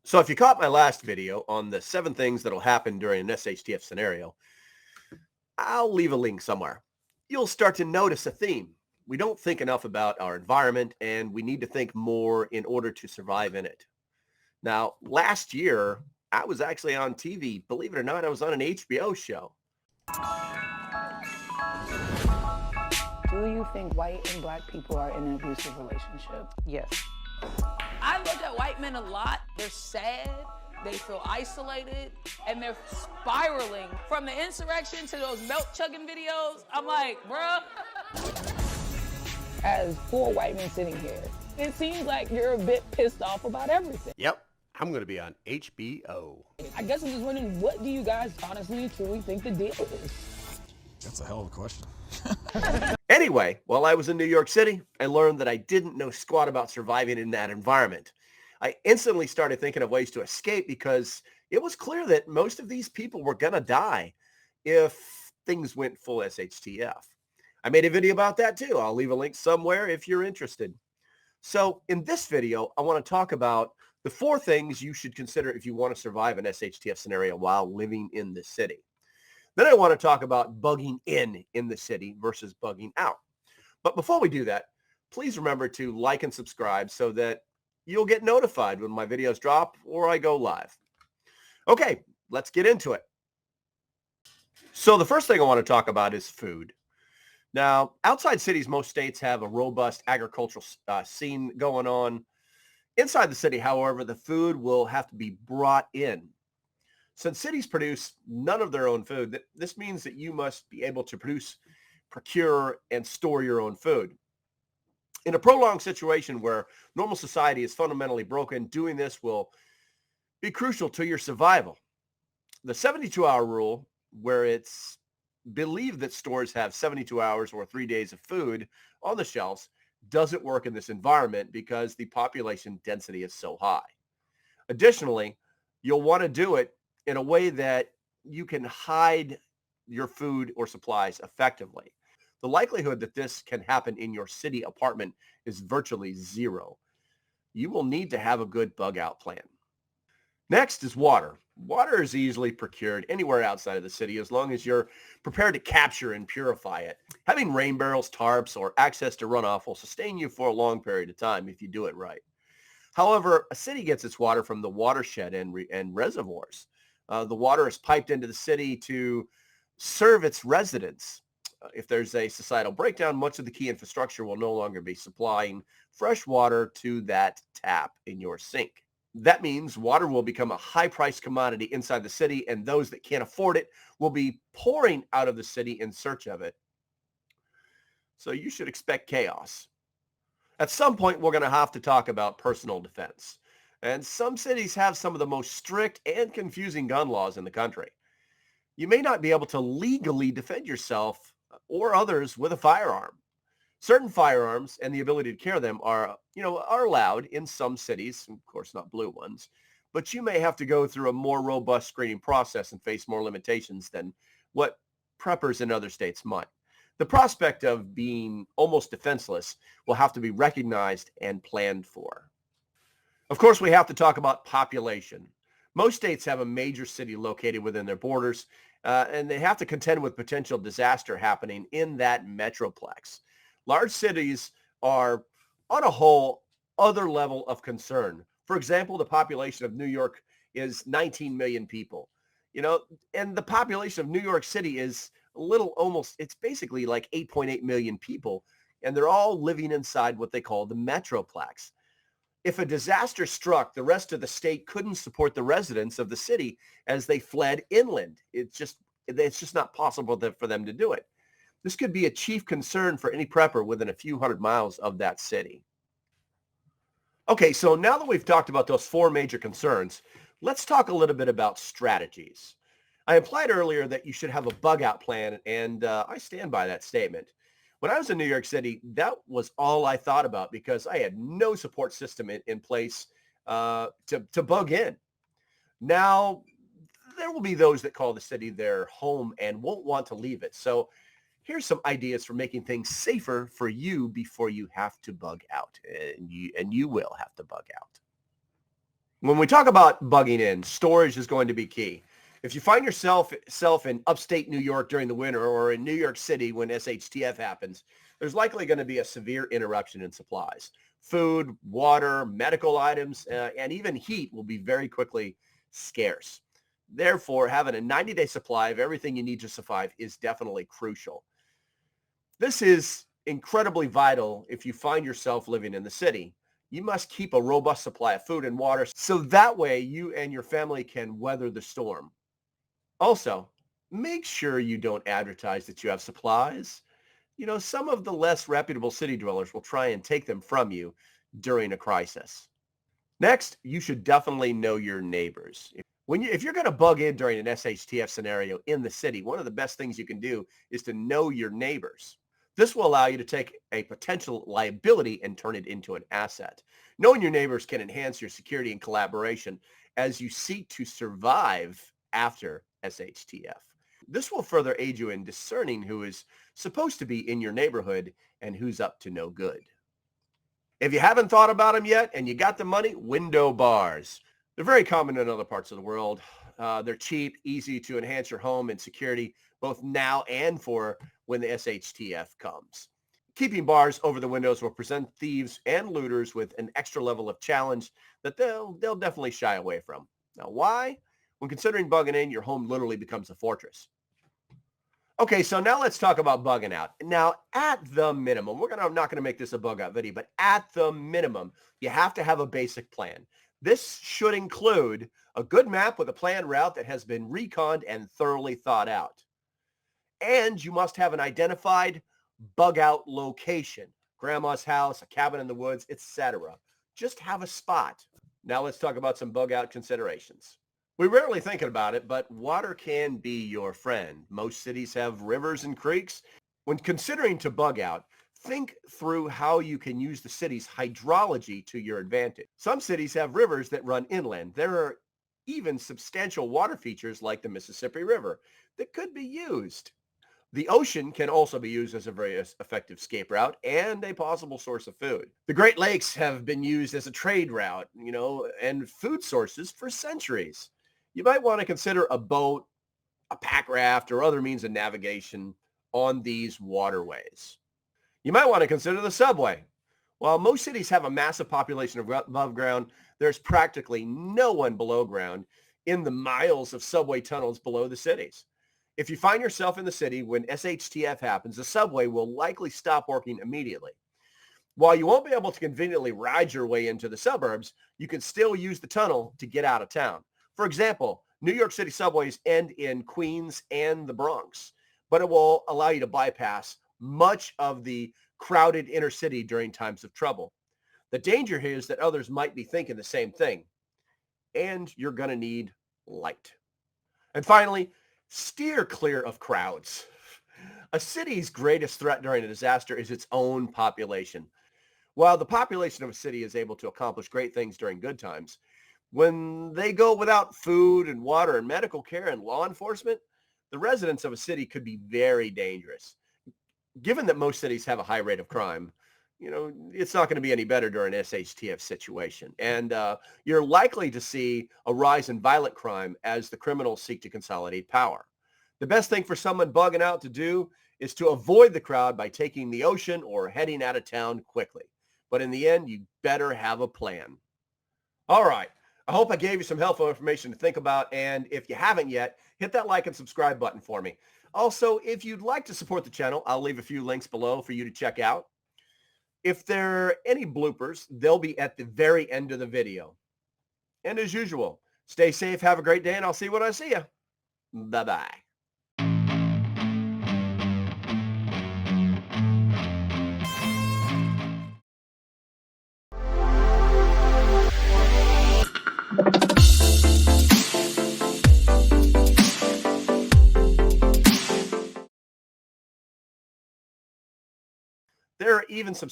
So if you caught my last video on the 7 things that'll happen during an SHTF scenario, I'll leave a link somewhere. You'll start to notice a theme. We don't think enough about our environment, and we need to think more in order to survive in it. Now, last year, I was actually on TV. Believe it or not, I was on an HBO show. Do you think white and black people are in an abusive relationship? Yes. I look at white men a lot. They're sad, they feel isolated, and they're spiraling. From the insurrection to those milk chugging videos, I'm like, bruh. As 4 white men sitting here, it seems like you're a bit pissed off about everything. Yep, I'm going to be on HBO. I guess I'm just wondering, what do you guys honestly truly think the deal is? That's a hell of a question. Anyway, while I was in New York City, I learned that I didn't know squat about surviving in that environment. I instantly started thinking of ways to escape because it was clear that most of these people were going to die if things went full SHTF. I made a video about that too. I'll leave a link somewhere if you're interested. So in this video, I want to talk about the 4 things you should consider if you want to survive an SHTF scenario while living in the city. Then I want to talk about bugging in the city versus bugging out. But before we do that, please remember to like and subscribe so that you'll get notified when my videos drop or I go live. Okay, let's get into it. So the first thing I want to talk about is food. Now, outside cities, most states have a robust agricultural scene going on. Inside the city, however, the food will have to be brought in. Since cities produce none of their own food, this means that you must be able to produce, procure, and store your own food. In a prolonged situation where normal society is fundamentally broken, doing this will be crucial to your survival. The 72-hour rule, where it's believed that stores have 72 hours or 3 days of food on the shelves, doesn't work in this environment because the population density is so high. Additionally, you'll want to do it in a way that you can hide your food or supplies effectively. The likelihood that this can happen in your city apartment is virtually zero. You will need to have a good bug out plan. Next is water. Water is easily procured anywhere outside of the city as long as you're prepared to capture and purify it. Having rain barrels, tarps, or access to runoff will sustain you for a long period of time if you do it right. However, a city gets its water from the watershed and reservoirs. The water is piped into the city to serve its residents. If there's a societal breakdown, much of the key infrastructure will no longer be supplying fresh water to that tap in your sink. That means water will become a high-priced commodity inside the city, and those that can't afford it will be pouring out of the city in search of it. So you should expect chaos. At some point, we're going to have to talk about personal defense. And some cities have some of the most strict and confusing gun laws in the country. You may not be able to legally defend yourself or others with a firearm. Certain firearms and the ability to carry them are allowed in some cities, of course not blue ones, but you may have to go through a more robust screening process and face more limitations than what preppers in other states might. The prospect of being almost defenseless will have to be recognized and planned for. Of course, we have to talk about population. Most states have a major city located within their borders, and they have to contend with potential disaster happening in that metroplex. Large cities are, on a whole, other level of concern. For example, the population of New York is 19 million people, and the population of New York City is it's basically like 8.8 million people, and they're all living inside what they call the metroplex. If a disaster struck, the rest of the state couldn't support the residents of the city as they fled inland. It's just not possible for them to do it. This could be a chief concern for any prepper within a few hundred miles of that city. Okay, so now that we've talked about those 4 major concerns, let's talk a little bit about strategies. I implied earlier that you should have a bug out plan, and I stand by that statement. When I was in New York City, that was all I thought about because I had no support system in place to bug in. Now, there will be those that call the city their home and won't want to leave it. So here's some ideas for making things safer for you before you have to bug out. And you will have to bug out. When we talk about bugging in, storage is going to be key. If you find yourself in upstate New York during the winter or in New York City when SHTF happens, there's likely going to be a severe interruption in supplies. Food, water, medical items, and even heat will be very quickly scarce. Therefore, having a 90-day supply of everything you need to survive is definitely crucial. This is incredibly vital if you find yourself living in the city. You must keep a robust supply of food and water so that way you and your family can weather the storm. Also, make sure you don't advertise that you have supplies. Some of the less reputable city dwellers will try and take them from you during a crisis. Next, you should definitely know your neighbors. If you're going to bug in during an SHTF scenario in the city, one of the best things you can do is to know your neighbors. This will allow you to take a potential liability and turn it into an asset. Knowing your neighbors can enhance your security and collaboration as you seek to survive after SHTF. This will further aid you in discerning who is supposed to be in your neighborhood and who's up to no good. If you haven't thought about them yet and you got the money, window bars. They're very common in other parts of the world. They're cheap, easy to enhance your home and security, both now and for when the SHTF comes. Keeping bars over the windows will present thieves and looters with an extra level of challenge that they'll definitely shy away from. Now, why? When considering bugging in, your home literally becomes a fortress. Okay, so now let's talk about bugging out. Now, at the minimum, I'm not going to make this a bug out video, but at the minimum, you have to have a basic plan. This should include a good map with a planned route that has been reconned and thoroughly thought out. And you must have an identified bug out location, grandma's house, a cabin in the woods, etc. Just have a spot. Now let's talk about some bug out considerations. We rarely think about it, but water can be your friend. Most cities have rivers and creeks. When considering to bug out, think through how you can use the city's hydrology to your advantage. Some cities have rivers that run inland. There are even substantial water features like the Mississippi River that could be used. The ocean can also be used as a very effective escape route and a possible source of food. The Great Lakes have been used as a trade route, and food sources for centuries. You might want to consider a boat, a pack raft, or other means of navigation on these waterways. You might want to consider the subway. While most cities have a massive population of above ground, there's practically no one below ground in the miles of subway tunnels below the cities. If you find yourself in the city when SHTF happens, the subway will likely stop working immediately. While you won't be able to conveniently ride your way into the suburbs, you can still use the tunnel to get out of town. For example, New York City subways end in Queens and the Bronx, but it will allow you to bypass much of the crowded inner city during times of trouble. The danger here is that others might be thinking the same thing, and you're going to need light. And finally, steer clear of crowds. A city's greatest threat during a disaster is its own population. While the population of a city is able to accomplish great things during good times, when they go without food and water and medical care and law enforcement, the residents of a city could be very dangerous. Given that most cities have a high rate of crime, it's not going to be any better during an SHTF situation. And you're likely to see a rise in violent crime as the criminals seek to consolidate power. The best thing for someone bugging out to do is to avoid the crowd by taking the ocean or heading out of town quickly. But in the end, you better have a plan. All right. I hope I gave you some helpful information to think about. And if you haven't yet, hit that like and subscribe button for me. Also, if you'd like to support the channel, I'll leave a few links below for you to check out. If there are any bloopers, they'll be at the very end of the video. And as usual, stay safe, have a great day, and I'll see you when I see you. Bye-bye. There are even some